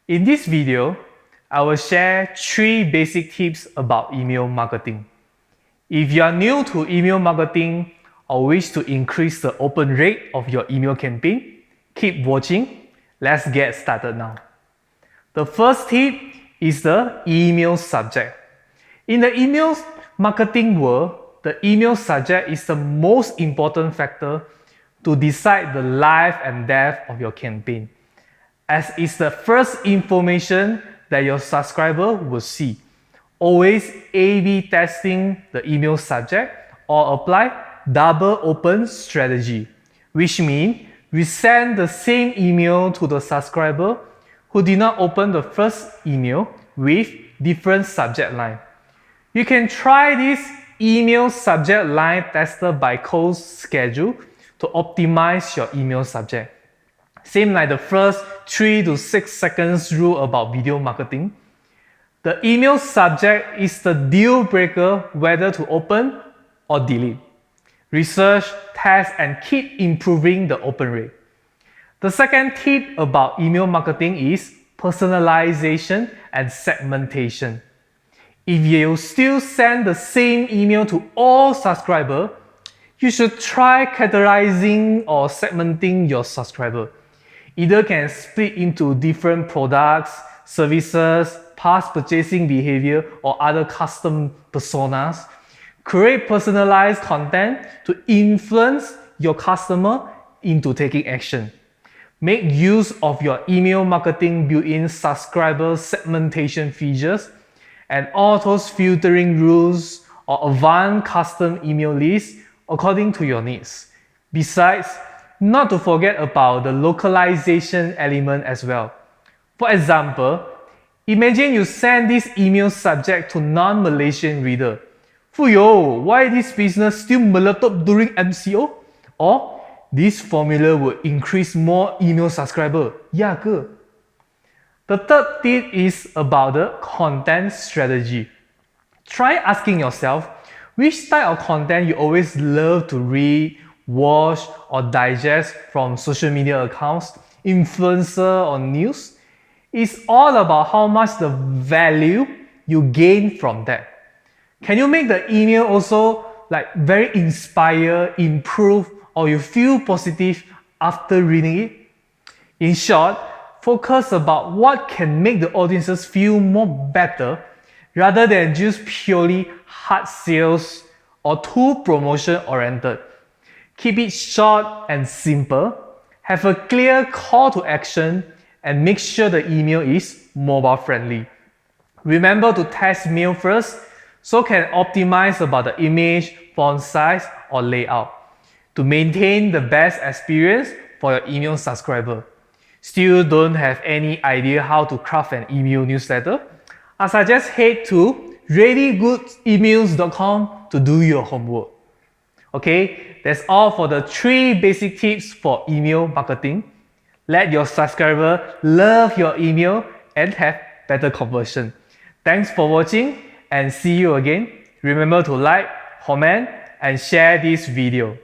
In this video, I will share 3 basic tips about email marketing. If you are new to email marketing or wish to increase the open rate of your email campaign, keep watching. Let's get started now. The first tip is the email subject. In the email marketing world, the email subject is the most important factor to decide the life and death of your campaign, as it's the first information that your subscriber will see. Always A/B testing the email subject or apply double open strategy, which means we send the same email to the subscriber who did not open the first email with different subject line. You can try this email subject line tester by code schedule to optimize your email subject. Same like the first 3 to 6 seconds rule about video marketing. The email subject is the deal breaker whether to open or delete. Research, test, and keep improving the open rate. The second tip about email marketing is personalization and segmentation. If you still send the same email to all subscribers, you should try categorizing or segmenting your subscriber. Either can split into different products, services, past purchasing behavior, or other custom personas. Create personalized content to influence your customer into taking action. Make use of your email marketing built-in subscriber segmentation features and auto filtering rules or advanced custom email lists according to your needs. Besides, not to forget about the localization element as well. For example, imagine you send this email subject to non-Malaysian reader. Fuyo, why this business still meletup during MCO? Or this formula will increase more email subscriber. Ya ke? The third tip is about the content strategy. Try asking yourself which type of content you always love to read, watch, or digest from social media accounts, influencer, or news. It's all about how much the value you gain from that. Can you make the email also very inspire, improve, or you feel positive after reading it? In short, focus about what can make the audiences feel more better rather than just purely hard sales or too promotion oriented. Keep it short and simple, have a clear call to action, and make sure the email is mobile friendly. Remember to test mail first so can optimize about the image, font size, or layout to maintain the best experience for your email subscriber. Still don't have any idea how to craft an email newsletter? I suggest head to readygoodemails.com to do your homework. Okay, that's all for the 3 basic tips for email marketing. Let your subscriber love your email and have better conversion. Thanks for watching and see you again. Remember to like, comment, and share this video.